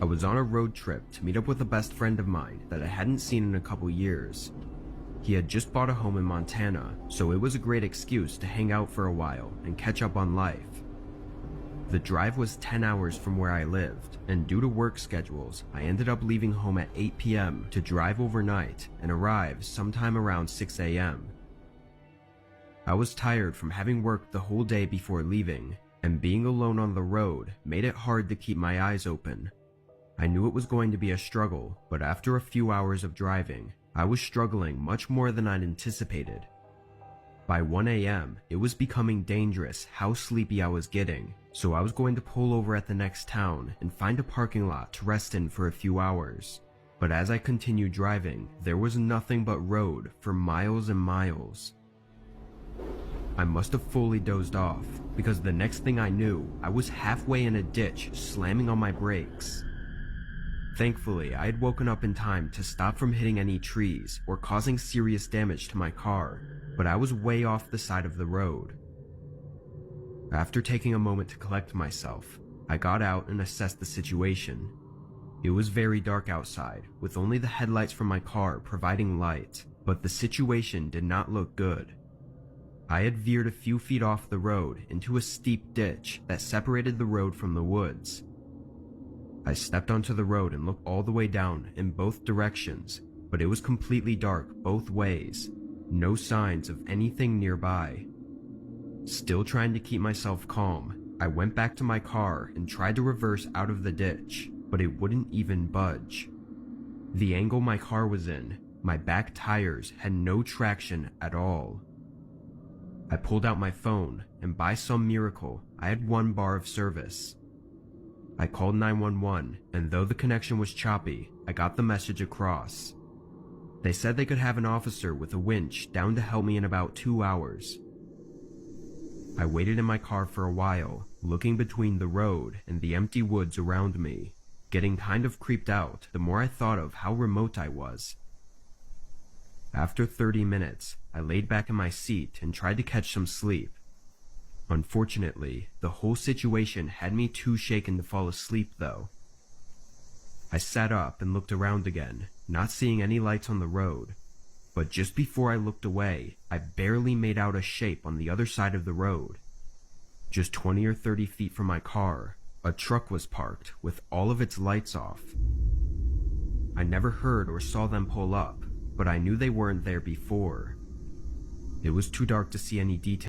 I was on a road trip to meet up with a best friend of mine that I hadn't seen in a couple years. He had just bought a home in Montana, so it was a great excuse to hang out for a while and catch up on life. The drive was 10 hours from where I lived, and due to work schedules, I ended up leaving home at 8 p.m. to drive overnight and arrive sometime around 6 a.m. I was tired from having worked the whole day before leaving, and being alone on the road made it hard to keep my eyes open. I knew it was going to be a struggle, but after a few hours of driving, I was struggling much more than I'd anticipated. By 1 a.m., it was becoming dangerous how sleepy I was getting, so I was going to pull over at the next town and find a parking lot to rest in for a few hours. But as I continued driving, there was nothing but road for miles and miles. I must have fully dozed off, because the next thing I knew, I was halfway in a ditch slamming on my brakes. Thankfully, I had woken up in time to stop from hitting any trees or causing serious damage to my car, but I was way off the side of the road. After taking a moment to collect myself, I got out and assessed the situation. It was very dark outside, with only the headlights from my car providing light, but the situation did not look good. I had veered a few feet off the road into a steep ditch that separated the road from the woods. I stepped onto the road and looked all the way down in both directions, but it was completely dark both ways. No signs of anything nearby. Still trying to keep myself calm, I went back to my car and tried to reverse out of the ditch, but it wouldn't even budge. The angle my car was in, my back tires had no traction at all. I pulled out my phone, and by some miracle, I had 1 bar of service. I called 911, and though the connection was choppy, I got the message across. They said they could have an officer with a winch down to help me in about 2 hours. I waited in my car for a while, looking between the road and the empty woods around me, getting kind of creeped out the more I thought of how remote I was. After 30 minutes, I laid back in my seat and tried to catch some sleep. Unfortunately, the whole situation had me too shaken to fall asleep though. I sat up and looked around again, not seeing any lights on the road. But just before I looked away, I barely made out a shape on the other side of the road. Just 20 or 30 feet from my car, a truck was parked with all of its lights off. I never heard or saw them pull up, but I knew they weren't there before. It was too dark to see any details.